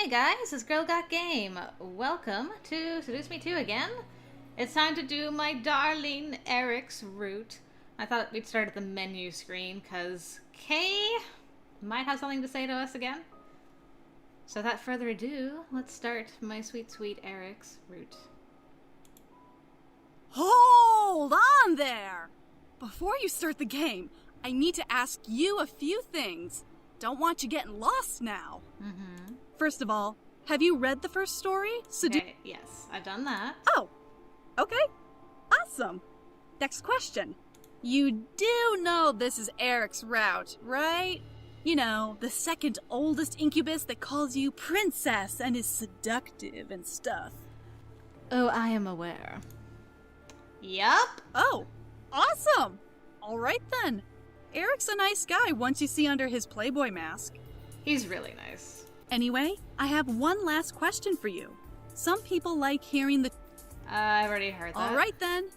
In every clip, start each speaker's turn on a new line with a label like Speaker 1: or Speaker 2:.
Speaker 1: Hey guys, this girl got game. Welcome to Seduce Me 2 again. It's time to do my darling Eric's route. I thought we'd start at the menu screen because Kay might have something to say to us again. So without further ado, let's start my sweet, sweet Eric's route.
Speaker 2: Hold on there! Before you start the game, I need to ask you a few things. Don't want you getting lost now. First of all, have you read the first story?
Speaker 1: Okay, yes, I've done that.
Speaker 2: Oh, okay. Awesome. Next question. You do know this is Eric's route, right? You know, the second oldest incubus that calls you princess and is seductive and stuff.
Speaker 1: Oh, I am aware. Yup.
Speaker 2: Oh, awesome! All right then. Eric's a nice guy once you see under his Playboy mask.
Speaker 1: He's really nice.
Speaker 2: Anyway, I have one last question for you. Some people like hearing the...
Speaker 1: I've already heard that.
Speaker 2: All right then.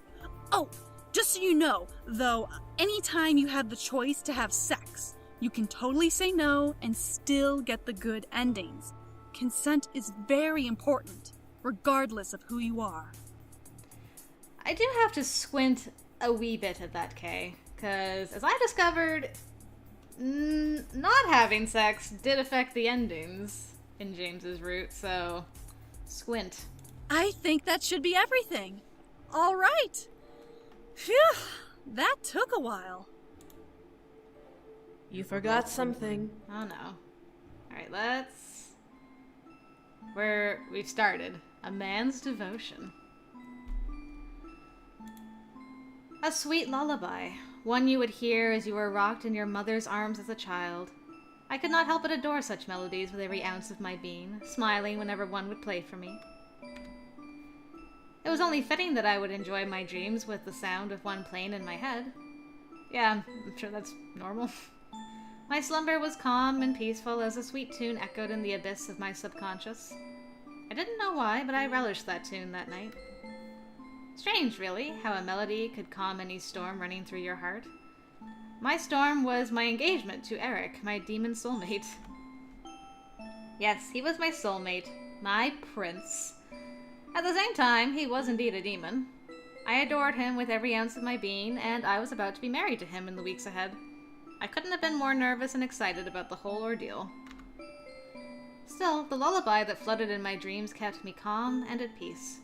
Speaker 2: Oh, just so you know, though, anytime you have the choice to have sex, you can totally say no and still get the good endings. Consent is very important, regardless of who you are.
Speaker 1: I do have to squint a wee bit at that, Kay, because as I discovered, not having sex did affect the endings in James's route, so squint.
Speaker 2: I think that should be everything. All right. Phew, that took a while.
Speaker 3: You forgot something.
Speaker 1: Oh no. Alright, we've started. A man's devotion. A sweet lullaby, one you would hear as you were rocked in your mother's arms as a child. I could not help but adore such melodies with every ounce of my being, smiling whenever one would play for me. It was only fitting that I would enjoy my dreams with the sound of one playing in my head. Yeah, I'm sure that's normal. My slumber was calm and peaceful as a sweet tune echoed in the abyss of my subconscious. I didn't know why, but I relished that tune that night. Strange, really, how a melody could calm any storm running through your heart. My storm was my engagement to Erik, my demon soulmate. Yes, he was my soulmate, my prince. At the same time, he was indeed a demon. I adored him with every ounce of my being, and I was about to be married to him in the weeks ahead. I couldn't have been more nervous and excited about the whole ordeal. Still, the lullaby that flooded in my dreams kept me calm and at peace.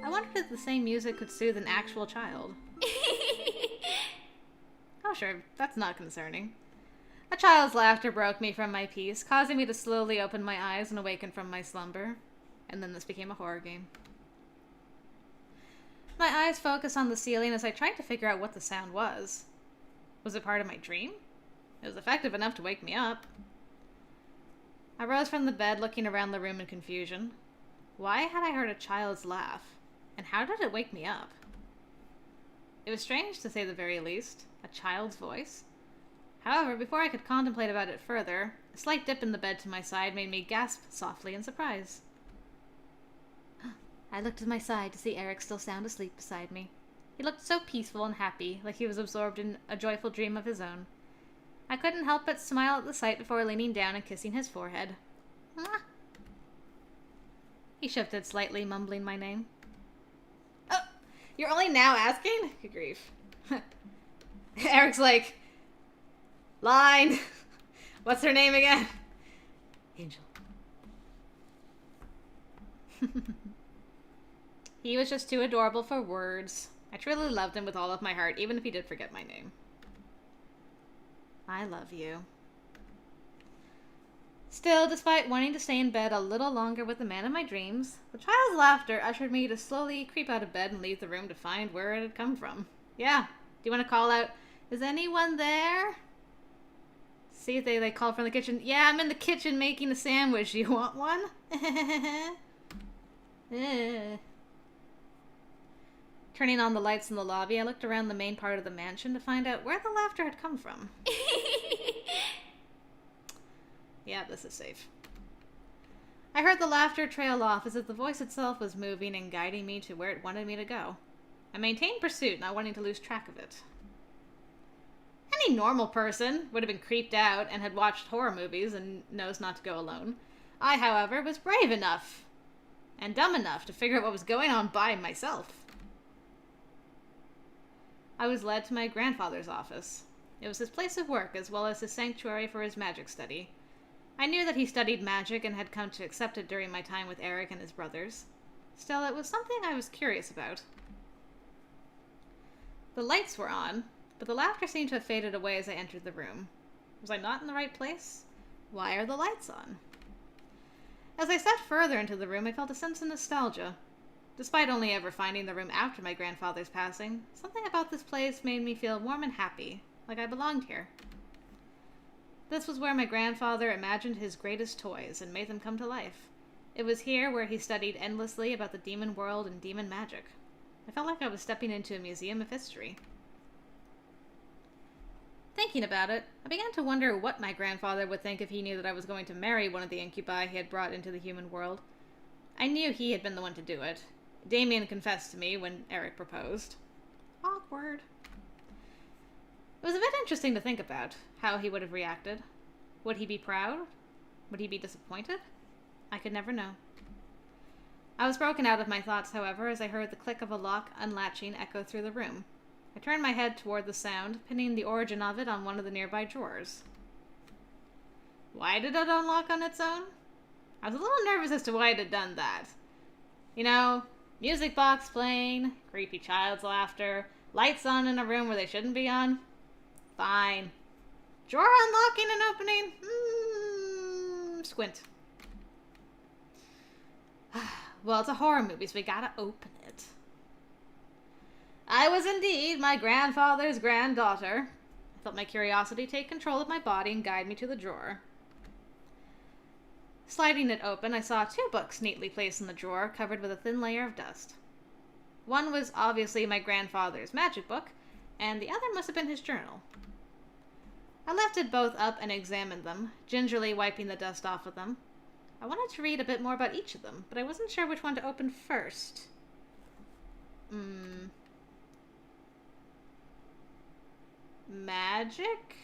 Speaker 1: I wondered if the same music could soothe an actual child. Oh sure, that's not concerning. A child's laughter broke me from my peace, causing me to slowly open my eyes and awaken from my slumber. And then this became a horror game. My eyes focused on the ceiling as I tried to figure out what the sound was. Was it part of my dream? It was effective enough to wake me up. I rose from the bed, looking around the room in confusion. Why had I heard a child's laugh? And how did it wake me up? It was strange, to say the very least. A child's voice. However, before I could contemplate about it further, a slight dip in the bed to my side made me gasp softly in surprise. I looked to my side to see Erik still sound asleep beside me. He looked so peaceful and happy, like he was absorbed in a joyful dream of his own. I couldn't help but smile at the sight before leaning down and kissing his forehead. Mwah! He shifted slightly, mumbling my name. Oh, you're only now asking? Good grief. Eric's like, line. What's her name again? Angel. He was just too adorable for words. I truly loved him with all of my heart, even if he did forget my name. I love you. Still, despite wanting to stay in bed a little longer with the man of my dreams, the child's laughter ushered me to slowly creep out of bed and leave the room to find where it had come from. Yeah, do you want to call out, is anyone there? See if they call from the kitchen. Yeah, I'm in the kitchen making a sandwich. Do you want one? Turning on the lights in the lobby, I looked around the main part of the mansion to find out where the laughter had come from. Yeah, this is safe. I heard the laughter trail off as if the voice itself was moving and guiding me to where it wanted me to go. I maintained pursuit, not wanting to lose track of it. Any normal person would have been creeped out and had watched horror movies and knows not to go alone. I, however, was brave enough and dumb enough to figure out what was going on by myself. I was led to my grandfather's office. It was his place of work, as well as his sanctuary for his magic study. I knew that he studied magic and had come to accept it during my time with Erik and his brothers. Still, it was something I was curious about. The lights were on, but the laughter seemed to have faded away as I entered the room. Was I not in the right place? Why are the lights on? As I stepped further into the room, I felt a sense of nostalgia. Despite only ever finding the room after my grandfather's passing, something about this place made me feel warm and happy, like I belonged here. This was where my grandfather imagined his greatest toys and made them come to life. It was here where he studied endlessly about the demon world and demon magic. I felt like I was stepping into a museum of history. Thinking about it, I began to wonder what my grandfather would think if he knew that I was going to marry one of the incubi he had brought into the human world. I knew he had been the one to do it. Damien confessed to me when Erik proposed. Awkward. It was a bit interesting to think about how he would have reacted. Would he be proud? Would he be disappointed? I could never know. I was broken out of my thoughts, however, as I heard the click of a lock unlatching echo through the room. I turned my head toward the sound, pinning the origin of it on one of the nearby drawers. Why did it unlock on its own? I was a little nervous as to why it had done that. You know, music box playing, creepy child's laughter, lights on in a room where they shouldn't be on. Fine. Drawer unlocking and opening? Squint. Well, it's a horror movie, so we gotta open it. I was indeed my grandfather's granddaughter. I felt my curiosity take control of my body and guide me to the drawer. Sliding it open, I saw 2 books neatly placed in the drawer, covered with a thin layer of dust. One was obviously my grandfather's magic book, and the other must have been his journal. I lifted both up and examined them, gingerly wiping the dust off of them. I wanted to read a bit more about each of them, but I wasn't sure which one to open first. Magic?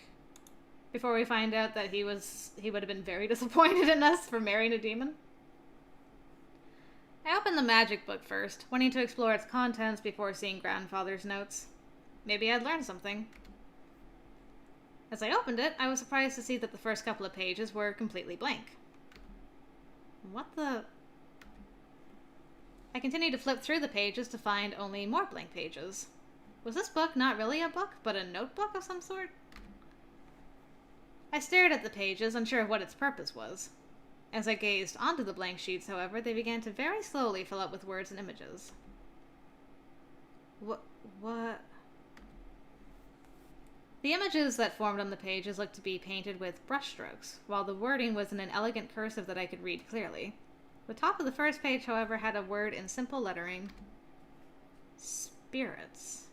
Speaker 1: Before we find out that he would have been very disappointed in us for marrying a demon. I opened the magic book first, wanting to explore its contents before seeing grandfather's notes. Maybe I'd learn something. As I opened it, I was surprised to see that the first couple of pages were completely blank. What the... I continued to flip through the pages to find only more blank pages. Was this book not really a book, but a notebook of some sort? I stared at the pages, unsure of what its purpose was. As I gazed onto the blank sheets, however, they began to very slowly fill up with words and images. What? The images that formed on the pages looked to be painted with brushstrokes, while the wording was in an elegant cursive that I could read clearly. The top of the first page, however, had a word in simple lettering. Spirits.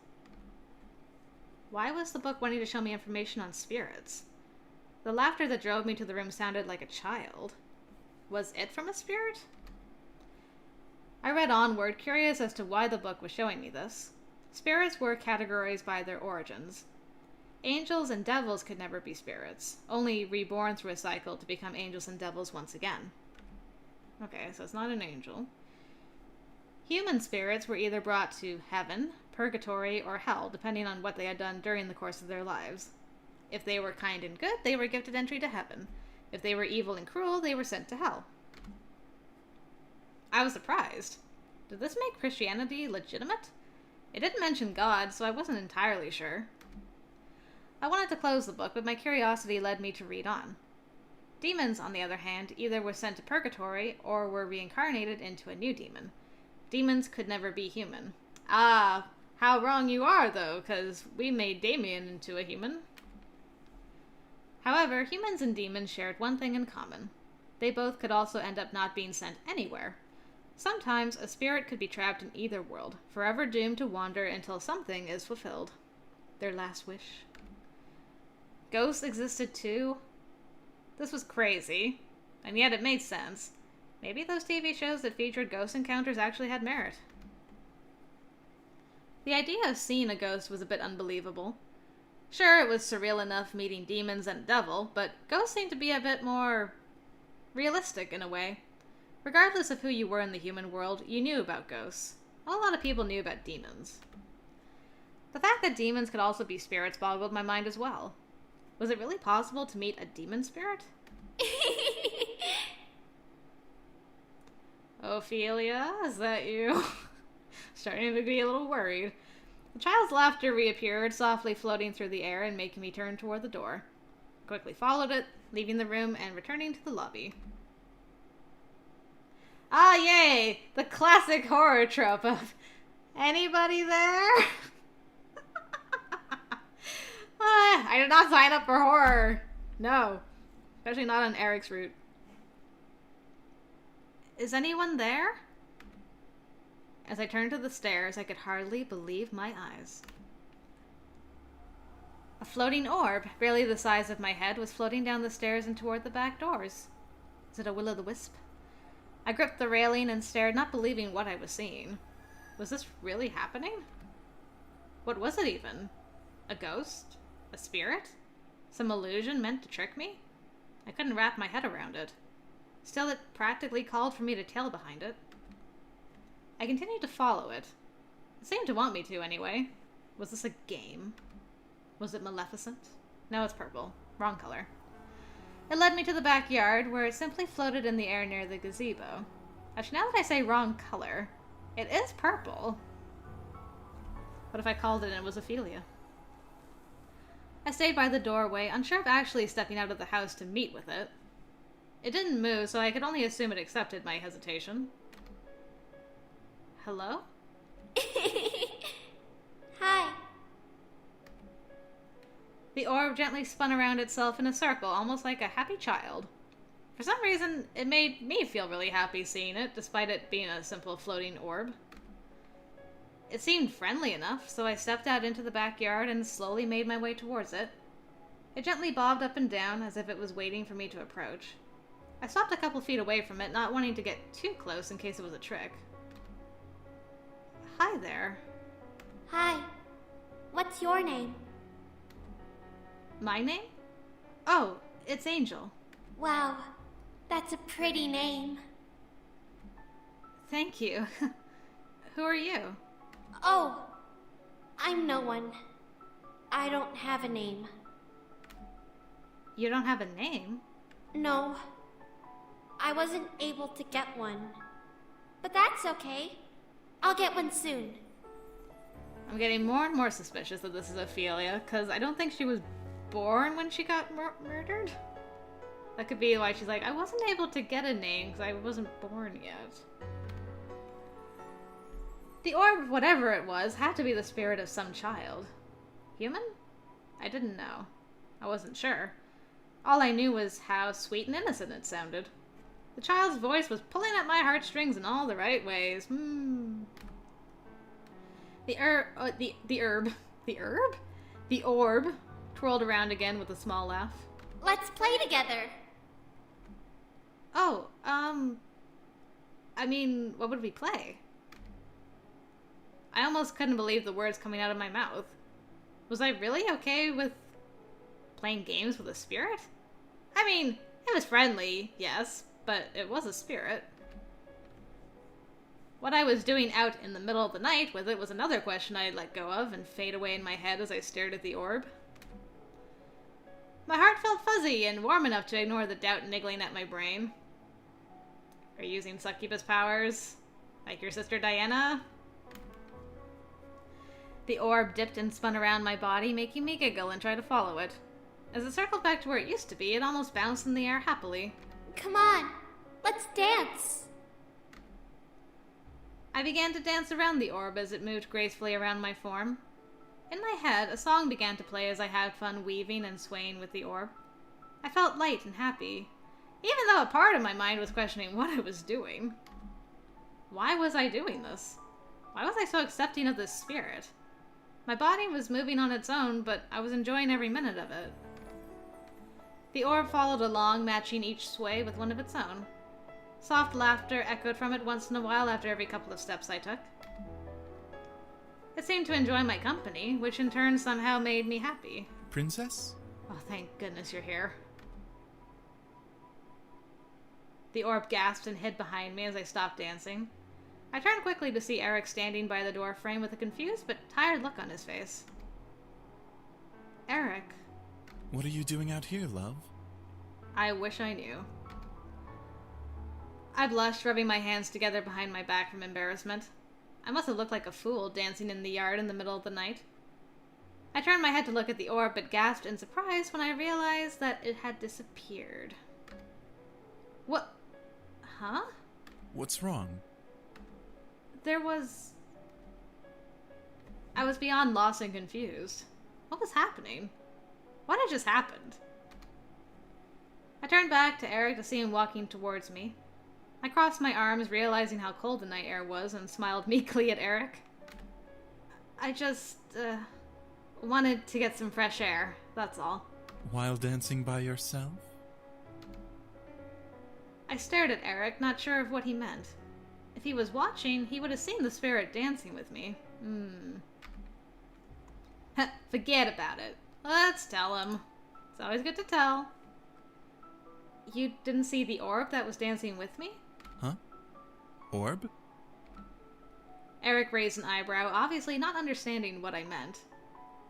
Speaker 1: Why was the book wanting to show me information on spirits? The laughter that drove me to the room sounded like a child. Was it from a spirit? I read onward, curious as to why the book was showing me this. Spirits were categorized by their origins. Angels and devils could never be spirits, only reborn through a cycle to become angels and devils once again. Okay, so it's not an angel. Human spirits were either brought to heaven, purgatory, or hell, depending on what they had done during the course of their lives. If they were kind and good, they were gifted entry to heaven. If they were evil and cruel, they were sent to hell. I was surprised. Did this make Christianity legitimate? It didn't mention God, so I wasn't entirely sure. I wanted to close the book, but my curiosity led me to read on. Demons, on the other hand, either were sent to purgatory or were reincarnated into a new demon. Demons could never be human. Ah, how wrong you are, though, because we made Damien into a human. However, humans and demons shared one thing in common. They both could also end up not being sent anywhere. Sometimes a spirit could be trapped in either world, forever doomed to wander until something is fulfilled. Their last wish. Ghosts existed too? This was crazy, and yet it made sense. Maybe those TV shows that featured ghost encounters actually had merit. The idea of seeing a ghost was a bit unbelievable. Sure, it was surreal enough meeting demons and a devil, but ghosts seemed to be a bit more realistic in a way. Regardless of who you were in the human world, you knew about ghosts. A lot of people knew about demons. The fact that demons could also be spirits boggled my mind as well. Was it really possible to meet a demon spirit? Ophelia, is that you? Starting to be a little worried. The child's laughter reappeared, softly floating through the air and making me turn toward the door. Quickly followed it, leaving the room and returning to the lobby. Ah, yay! The classic horror trope of, anybody there? I did not sign up for horror. No. Especially not on Eric's route. Is anyone there? As I turned to the stairs, I could hardly believe my eyes. A floating orb, barely the size of my head, was floating down the stairs and toward the back doors. Is it a will-o'-the-wisp? I gripped the railing and stared, not believing what I was seeing. Was this really happening? What was it even? A ghost? A spirit? Some illusion meant to trick me? I couldn't wrap my head around it. Still, it practically called for me to tail behind it. I continued to follow it. It seemed to want me to, anyway. Was this a game? Was it Maleficent? No, it's purple. Wrong color. It led me to the backyard, where it simply floated in the air near the gazebo. Actually, now that I say wrong color, it is purple. What if I called it and it was Ophelia? I stayed by the doorway, unsure of actually stepping out of the house to meet with it. It didn't move, so I could only assume it accepted my hesitation. Hello?
Speaker 3: Hi.
Speaker 1: The orb gently spun around itself in a circle, almost like a happy child. For some reason, it made me feel really happy seeing it, despite it being a simple floating orb. It seemed friendly enough, so I stepped out into the backyard and slowly made my way towards it. It gently bobbed up and down, as if it was waiting for me to approach. I stopped a couple feet away from it, not wanting to get too close in case it was a trick. Hi there.
Speaker 3: Hi. What's your name?
Speaker 1: My name? Oh, it's Angel.
Speaker 3: Wow, that's a pretty name.
Speaker 1: Thank you. Who are you?
Speaker 3: Oh, I'm no one. I don't have a name.
Speaker 1: You don't have a name?
Speaker 3: No. I wasn't able to get one. But that's okay. I'll get one soon.
Speaker 1: I'm getting more and more suspicious that this is Ophelia, because I don't think she was born when she got murdered. That could be why she's like, I wasn't able to get a name because I wasn't born yet. The orb, whatever it was, had to be the spirit of some child. Human? I didn't know. I wasn't sure. All I knew was how sweet and innocent it sounded. The child's voice was pulling at my heartstrings in all the right ways. The orb twirled around again with a small laugh.
Speaker 3: Let's play together.
Speaker 1: Oh, I mean, what would we play? I almost couldn't believe the words coming out of my mouth. Was I really okay with playing games with a spirit? I mean, it was friendly, yes, but it was a spirit. What I was doing out in the middle of the night with it was another question I let go of and fade away in my head as I stared at the orb. My heart felt fuzzy and warm enough to ignore the doubt niggling at my brain. Are you using succubus powers? Like your sister Diana? The orb dipped and spun around my body, making me giggle and try to follow it. As it circled back to where it used to be, it almost bounced in the air happily.
Speaker 3: Come on, let's dance.
Speaker 1: I began to dance around the orb as it moved gracefully around my form. In my head, a song began to play as I had fun weaving and swaying with the orb. I felt light and happy, even though a part of my mind was questioning what I was doing. Why was I doing this? Why was I so accepting of this spirit? My body was moving on its own, but I was enjoying every minute of it. The orb followed along, matching each sway with one of its own. Soft laughter echoed from it once in a while after every couple of steps I took. It seemed to enjoy my company, which in turn somehow made me happy.
Speaker 4: Princess?
Speaker 1: Oh, thank goodness you're here. The orb gasped and hid behind me as I stopped dancing. I turned quickly to see Erik standing by the door frame with a confused but tired look on his face. Erik.
Speaker 4: What are you doing out here, love?
Speaker 1: I wish I knew. I blushed, rubbing my hands together behind my back from embarrassment. I must have looked like a fool dancing in the yard in the middle of the night. I turned my head to look at the orb, but gasped in surprise when I realized that it had disappeared. What? Huh?
Speaker 4: What's wrong?
Speaker 1: I was beyond lost and confused. What was happening? What had just happened? I turned back to Erik to see him walking towards me. I crossed my arms, realizing how cold the night air was, and smiled meekly at Erik. I just, wanted to get some fresh air, that's all.
Speaker 4: While dancing by yourself?
Speaker 1: I stared at Erik, not sure of what he meant. If he was watching, he would have seen the spirit dancing with me. Forget about it. Let's tell him. It's always good to tell. You didn't see the orb that was dancing with me?
Speaker 4: Huh? Orb?
Speaker 1: Erik raised an eyebrow, obviously not understanding what I meant.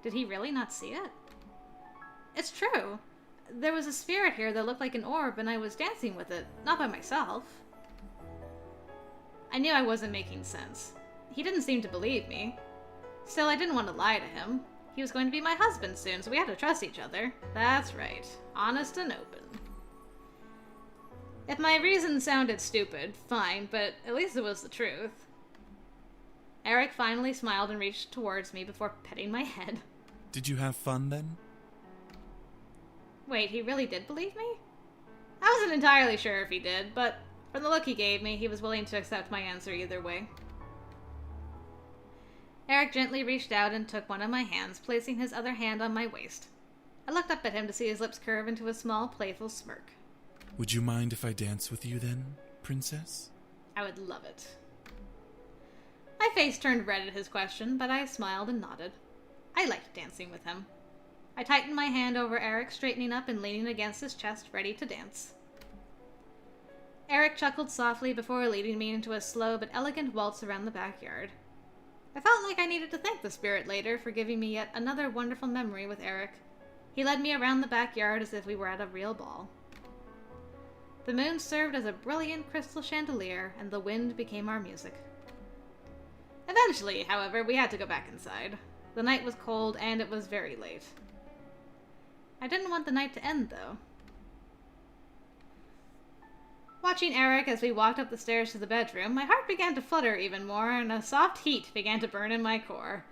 Speaker 1: Did he really not see it? It's true. There was a spirit here that looked like an orb, and I was dancing with it, not by myself. I knew I wasn't making sense. He didn't seem to believe me. Still, I didn't want to lie to him. He was going to be my husband soon, so we had to trust each other. That's right. Honest and open. If my reason sounded stupid, fine, but at least it was the truth. Erik finally smiled and reached towards me before petting my head.
Speaker 4: Did you have fun then?
Speaker 1: Wait, he really did believe me? I wasn't entirely sure if he did, but from the look he gave me, he was willing to accept my answer either way. Erik gently reached out and took one of my hands, placing his other hand on my waist. I looked up at him to see his lips curve into a small, playful smirk.
Speaker 4: Would you mind if I dance with you then, princess?
Speaker 1: I would love it. My face turned red at his question, but I smiled and nodded. I liked dancing with him. I tightened my hand over Erik, straightening up and leaning against his chest, ready to dance. Erik chuckled softly before leading me into a slow but elegant waltz around the backyard. I felt like I needed to thank the spirit later for giving me yet another wonderful memory with Erik. He led me around the backyard as if we were at a real ball. The moon served as a brilliant crystal chandelier, and the wind became our music. Eventually, however, we had to go back inside. The night was cold, and it was very late. I didn't want the night to end, though. Watching Erik as we walked up the stairs to the bedroom, my heart began to flutter even more, and a soft heat began to burn in my core.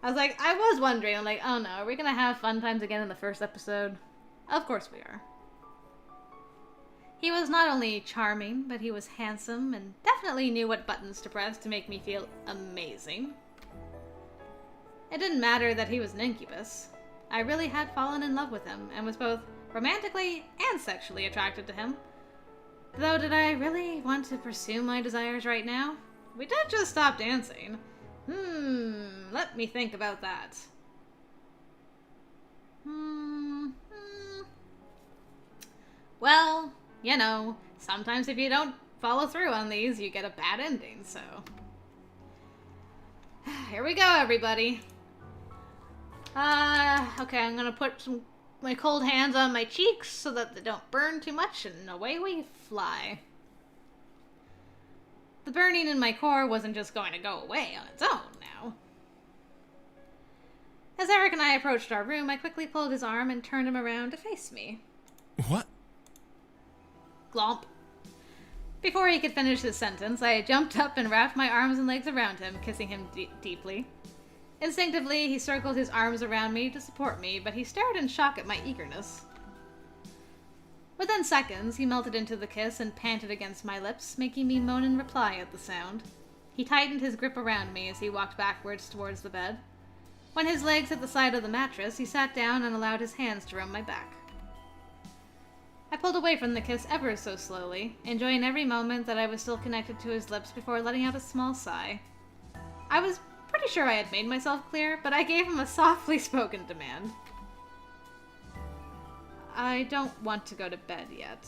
Speaker 1: I was wondering, oh no, are we gonna have fun times again in the first episode? Of course we are. He was not only charming, but he was handsome and definitely knew what buttons to press to make me feel amazing. It didn't matter that he was an incubus. I really had fallen in love with him and was both romantically and sexually attracted to him. Though, did I really want to pursue my desires right now? We did just stop dancing. Let me think about that. Well, you know, sometimes if you don't follow through on these, you get a bad ending, so. Here we go, everybody. Okay, I'm gonna put my cold hands on my cheeks so that they don't burn too much, and away we fly. The burning in my core wasn't just going to go away on its own now. As Erik and I approached our room, I quickly pulled his arm and turned him around to face me.
Speaker 4: What?
Speaker 1: Glomp. Before he could finish his sentence, I jumped up and wrapped my arms and legs around him, kissing him deeply. Instinctively, he circled his arms around me to support me, but he stared in shock at my eagerness. Within seconds, he melted into the kiss and panted against my lips, making me moan in reply at the sound. He tightened his grip around me as he walked backwards towards the bed. When his legs hit the side of the mattress, he sat down and allowed his hands to rub my back. I pulled away from the kiss ever so slowly, enjoying every moment that I was still connected to his lips before letting out a small sigh. I was pretty sure I had made myself clear, but I gave him a softly spoken demand. I don't want to go to bed yet.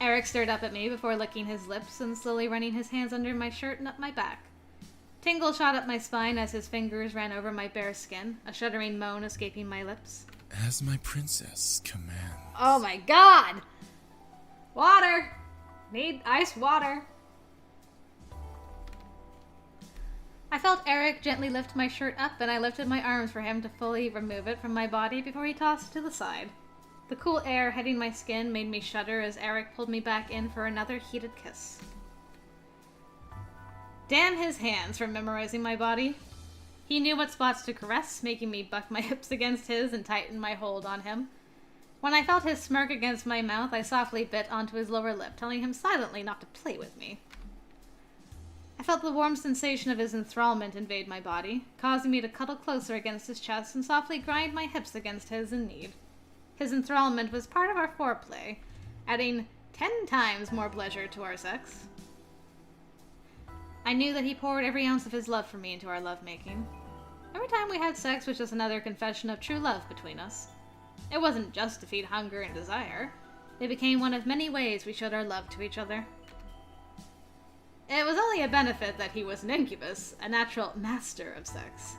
Speaker 1: Erik stared up at me before licking his lips and slowly running his hands under my shirt and up my back. Tingle shot up my spine as his fingers ran over my bare skin, a shuddering moan escaping my lips.
Speaker 4: As my princess commands.
Speaker 1: Oh my god! Water! Need iced water. I felt Erik gently lift my shirt up, and I lifted my arms for him to fully remove it from my body before he tossed it to the side. The cool air hitting my skin made me shudder as Erik pulled me back in for another heated kiss. Damn his hands for memorizing my body. He knew what spots to caress, making me buck my hips against his and tighten my hold on him. When I felt his smirk against my mouth, I softly bit onto his lower lip, telling him silently not to play with me. I felt the warm sensation of his enthrallment invade my body, causing me to cuddle closer against his chest and softly grind my hips against his in need. His enthrallment was part of our foreplay, adding 10 times more pleasure to our sex. I knew that he poured every ounce of his love for me into our lovemaking. Every time we had sex was just another confession of true love between us. It wasn't just to feed hunger and desire. It became one of many ways we showed our love to each other. It was only a benefit that he was an incubus, a natural master of sex.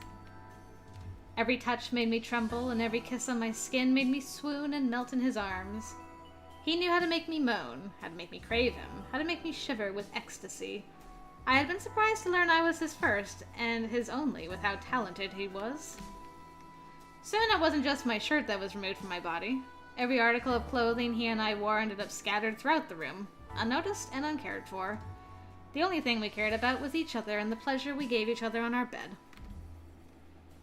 Speaker 1: Every touch made me tremble, and every kiss on my skin made me swoon and melt in his arms. He knew how to make me moan, how to make me crave him, how to make me shiver with ecstasy. I had been surprised to learn I was his first, and his only, with how talented he was. Soon it wasn't just my shirt that was removed from my body. Every article of clothing he and I wore ended up scattered throughout the room, unnoticed and uncared for. The only thing we cared about was each other and the pleasure we gave each other on our bed.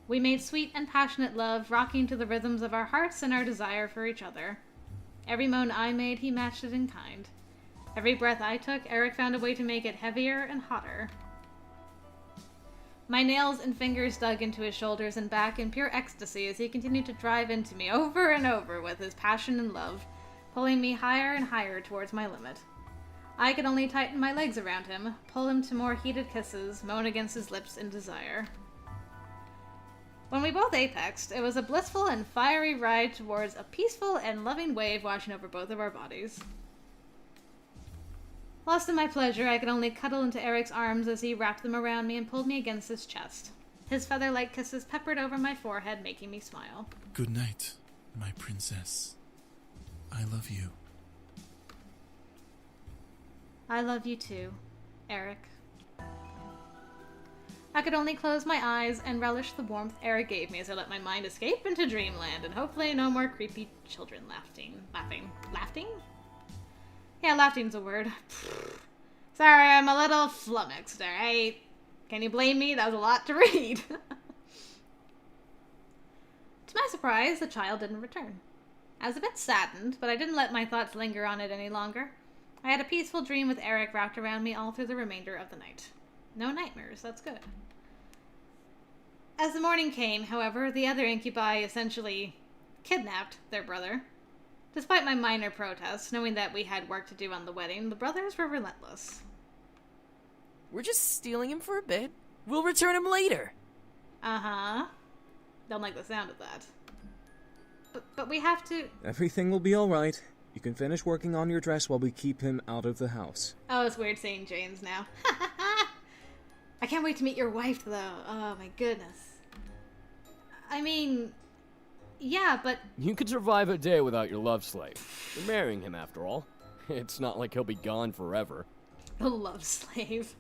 Speaker 1: We made sweet and passionate love, rocking to the rhythms of our hearts and our desire for each other. Every moan I made, he matched it in kind. Every breath I took, Erik found a way to make it heavier and hotter. My nails and fingers dug into his shoulders and back in pure ecstasy as he continued to drive into me over and over with his passion and love, pulling me higher and higher towards my limit. I could only tighten my legs around him, pull him to more heated kisses, moan against his lips in desire. When we both apexed, it was a blissful and fiery ride towards a peaceful and loving wave washing over both of our bodies. Lost in my pleasure, I could only cuddle into Erik's arms as he wrapped them around me and pulled me against his chest. His feather-like kisses peppered over my forehead, making me smile.
Speaker 4: Good night, my princess. I love you.
Speaker 1: I love you too, Erik. I could only close my eyes and relish the warmth Erik gave me as I let my mind escape into dreamland, and hopefully no more creepy children laughing? Yeah, laughing's a word. Sorry, I'm a little flummoxed, alright? Can you blame me? That was a lot to read. To my surprise, the child didn't return. I was a bit saddened, but I didn't let my thoughts linger on it any longer. I had a peaceful dream with Erik wrapped around me all through the remainder of the night. No nightmares, that's good. As the morning came, however, the other incubi essentially kidnapped their brother. Despite my minor protests, knowing that we had work to do on the wedding, the brothers were relentless.
Speaker 5: We're just stealing him for a bit. We'll return him later.
Speaker 1: Uh-huh. Don't like the sound of that. But we have to...
Speaker 6: Everything will be alright. You can finish working on your dress while we keep him out of the house.
Speaker 1: Oh, it's weird saying James now. I can't wait to meet your wife, though. Oh, my goodness. I mean... Yeah, but...
Speaker 7: You could survive a day without your love slave. You're marrying him, after all. It's not like he'll be gone forever.
Speaker 1: The love slave.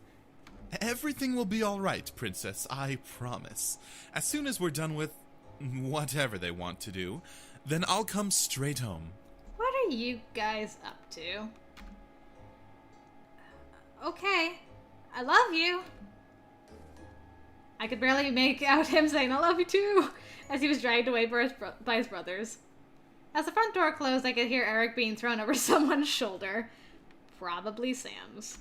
Speaker 4: Everything will be all right, princess, I promise. As soon as we're done with whatever they want to do, then I'll come straight home.
Speaker 1: What are you guys up to? Okay. I love you. I could barely make out him saying, I love you too, as he was dragged away by his brothers. As the front door closed, I could hear Erik being thrown over someone's shoulder. Probably Sam's.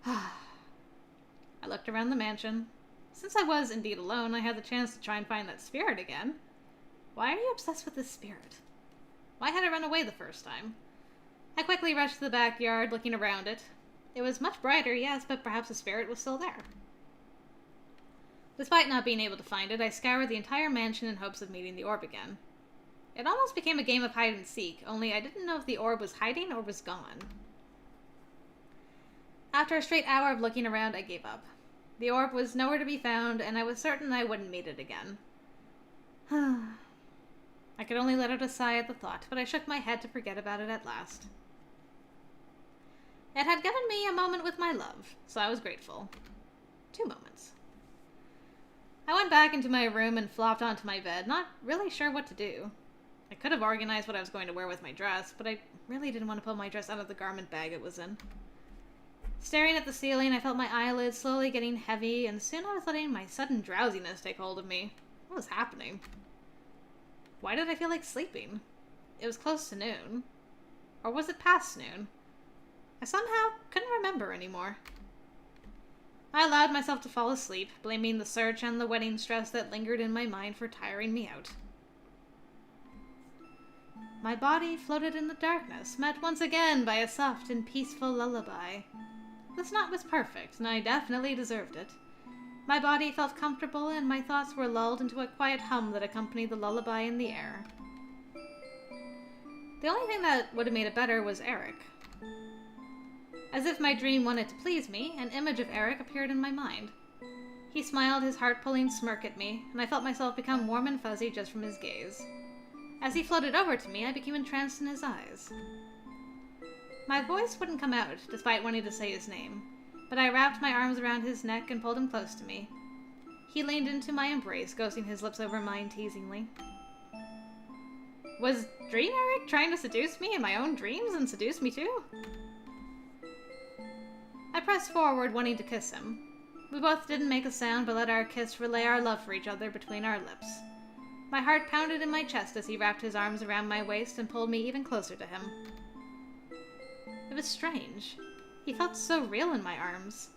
Speaker 1: I looked around the mansion. Since I was indeed alone, I had the chance to try and find that spirit again. Why are you obsessed with this spirit? Why had it run away the first time? I quickly rushed to the backyard, looking around it. It was much brighter, yes, but perhaps the spirit was still there. Despite not being able to find it, I scoured the entire mansion in hopes of meeting the orb again. It almost became a game of hide and seek, only I didn't know if the orb was hiding or was gone. After a straight hour of looking around, I gave up. The orb was nowhere to be found, and I was certain I wouldn't meet it again. I could only let out a sigh at the thought, but I shook my head to forget about it at last. It had given me a moment with my love, so I was grateful. 2 moments. I went back into my room and flopped onto my bed, not really sure what to do. I could have organized what I was going to wear with my dress, but I really didn't want to pull my dress out of the garment bag it was in. Staring at the ceiling, I felt my eyelids slowly getting heavy, and soon I was letting my sudden drowsiness take hold of me. What was happening? Why did I feel like sleeping? It was close to noon. Or was it past noon? I somehow couldn't remember anymore. I allowed myself to fall asleep, blaming the search and the wedding stress that lingered in my mind for tiring me out. My body floated in the darkness, met once again by a soft and peaceful lullaby. This night was perfect, and I definitely deserved it. My body felt comfortable, and my thoughts were lulled into a quiet hum that accompanied the lullaby in the air. The only thing that would have made it better was Erik. As if my dream wanted to please me, an image of Erik appeared in my mind. He smiled his heart-pulling smirk at me, and I felt myself become warm and fuzzy just from his gaze. As he floated over to me, I became entranced in his eyes. My voice wouldn't come out, despite wanting to say his name, but I wrapped my arms around his neck and pulled him close to me. He leaned into my embrace, ghosting his lips over mine teasingly. Was Dream Erik trying to seduce me in my own dreams and seduce me too? I pressed forward, wanting to kiss him. We both didn't make a sound, but let our kiss relay our love for each other between our lips. My heart pounded in my chest as he wrapped his arms around my waist and pulled me even closer to him. It was strange. He felt so real in my arms.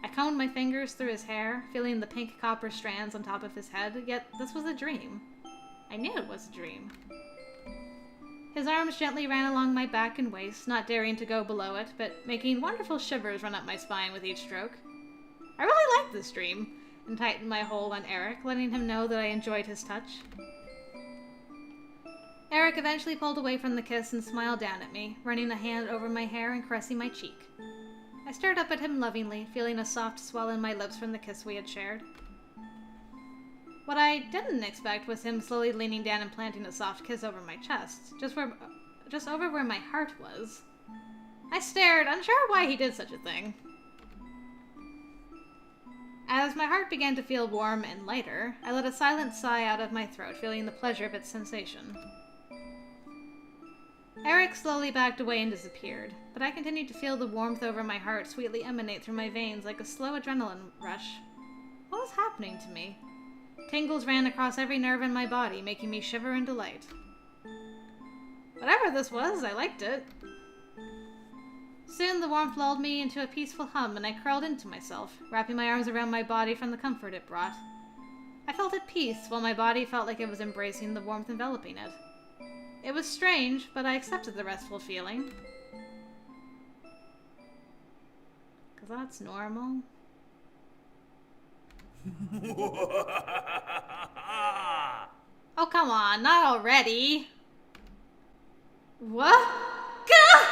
Speaker 1: I combed my fingers through his hair, feeling the pink copper strands on top of his head, yet this was a dream. I knew it was a dream. His arms gently ran along my back and waist, not daring to go below it, but making wonderful shivers run up my spine with each stroke. I really liked this dream, and tightened my hold on Erik, letting him know that I enjoyed his touch. Erik eventually pulled away from the kiss and smiled down at me, running a hand over my hair and caressing my cheek. I stared up at him lovingly, feeling a soft swell in my lips from the kiss we had shared. What I didn't expect was him slowly leaning down and planting a soft kiss over my chest, just over where my heart was. I stared, unsure why he did such a thing. As my heart began to feel warm and lighter, I let a silent sigh out of my throat, feeling the pleasure of its sensation. Erik slowly backed away and disappeared, but I continued to feel the warmth over my heart sweetly emanate through my veins like a slow adrenaline rush. What was happening to me? Tingles ran across every nerve in my body, making me shiver in delight. Whatever this was, I liked it. Soon the warmth lulled me into a peaceful hum, and I curled into myself, wrapping my arms around my body from the comfort it brought. I felt at peace, while my body felt like it was embracing the warmth enveloping it. It was strange, but I accepted the restful feeling. 'Cause that's normal. Oh, come on, not already. What? Gah!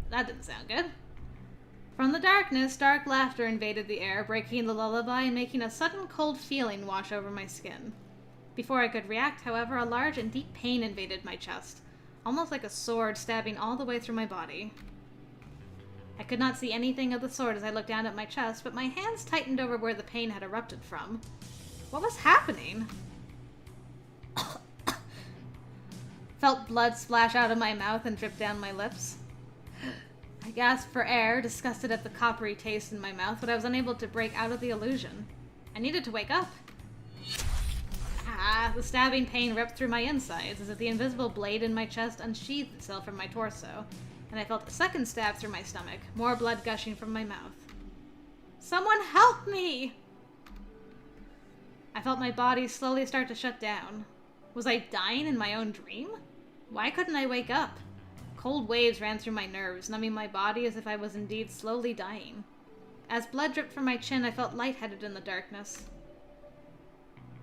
Speaker 1: That didn't sound good. From the darkness, dark laughter invaded the air, breaking the lullaby and making a sudden cold feeling wash over my skin. Before I could react, however, a large and deep pain invaded my chest, almost like a sword stabbing all the way through my body. I could not see anything of the sword as I looked down at my chest, but my hands tightened over where the pain had erupted from. What was happening? Felt blood splash out of my mouth and drip down my lips. I gasped for air, disgusted at the coppery taste in my mouth, but I was unable to break out of the illusion. I needed to wake up. The stabbing pain ripped through my insides as if the invisible blade in my chest unsheathed itself from my torso, and I felt a second stab through my stomach, more blood gushing from my mouth. Someone help me! I felt my body slowly start to shut down. Was I dying in my own dream? Why couldn't I wake up? Cold waves ran through my nerves, numbing my body as if I was indeed slowly dying. As blood dripped from my chin, I felt lightheaded in the darkness.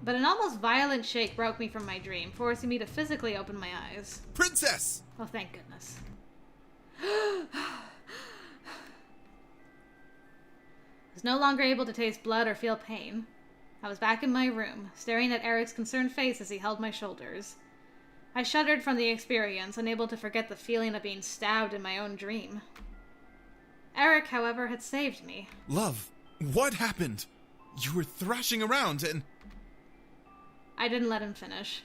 Speaker 1: but an almost violent shake broke me from my dream, forcing me to physically open my eyes.
Speaker 4: Princess!
Speaker 1: Oh, thank goodness. I was no longer able to taste blood or feel pain. I was back in my room, staring at Eric's concerned face as he held my shoulders. I shuddered from the experience, unable to forget the feeling of being stabbed in my own dream. Erik, however, had saved me.
Speaker 4: Love, what happened? You were thrashing around and...
Speaker 1: I didn't let him finish.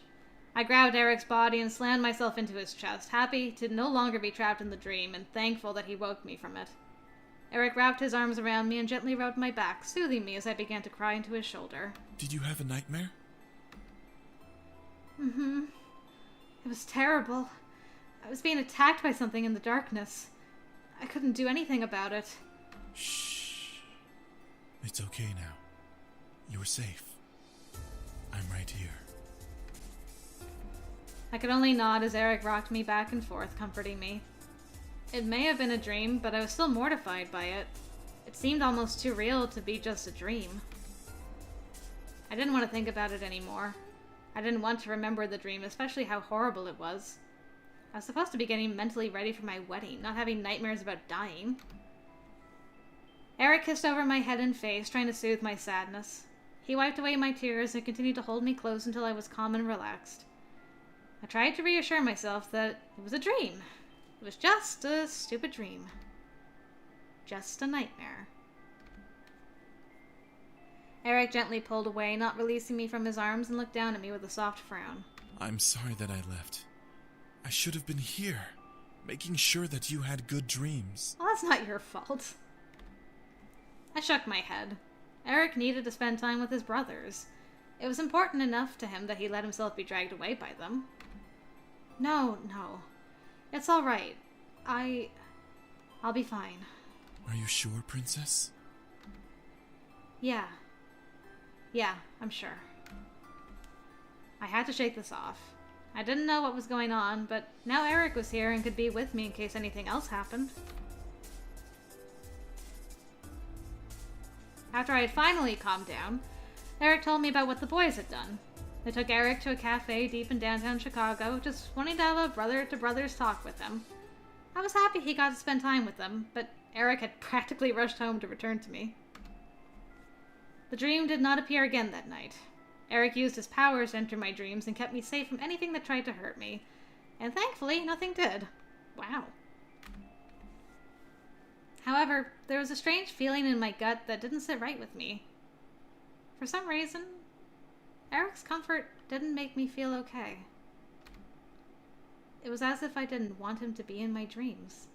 Speaker 1: I grabbed Eric's body and slammed myself into his chest, happy to no longer be trapped in the dream and thankful that he woke me from it. Erik wrapped his arms around me and gently rubbed my back, soothing me as I began to cry into his shoulder.
Speaker 4: Did you have a nightmare?
Speaker 1: Mm-hmm. It was terrible. I was being attacked by something in the darkness. I couldn't do anything about it.
Speaker 4: Shh. It's okay now. You're safe. I'm right here.
Speaker 1: I could only nod as Erik rocked me back and forth, comforting me. It may have been a dream, but I was still mortified by it. It seemed almost too real to be just a dream. I didn't want to think about it anymore. I didn't want to remember the dream, especially how horrible it was. I was supposed to be getting mentally ready for my wedding, not having nightmares about dying. Erik kissed over my head and face, trying to soothe my sadness. He wiped away my tears and continued to hold me close until I was calm and relaxed. I tried to reassure myself that it was a dream. It was just a stupid dream. Just a nightmare. Erik gently pulled away, not releasing me from his arms, and looked down at me with a soft frown.
Speaker 4: I'm sorry that I left. I should have been here, making sure that you had good dreams.
Speaker 1: Well, that's not your fault. I shook my head. Erik needed to spend time with his brothers. It was important enough to him that he let himself be dragged away by them. No. It's all right. I'll be fine.
Speaker 4: Are you sure, Princess?
Speaker 1: Yeah, I'm sure. I had to shake this off. I didn't know what was going on, but now Erik was here and could be with me in case anything else happened. After I had finally calmed down, Erik told me about what the boys had done. They took Erik to a cafe deep in downtown Chicago, just wanting to have a brother-to-brothers talk with him. I was happy he got to spend time with them, but Erik had practically rushed home to return to me. The dream did not appear again that night. Erik used his powers to enter my dreams and kept me safe from anything that tried to hurt me. And thankfully, nothing did. Wow. However, there was a strange feeling in my gut that didn't sit right with me. For some reason, Erik's comfort didn't make me feel okay. It was as if I didn't want him to be in my dreams.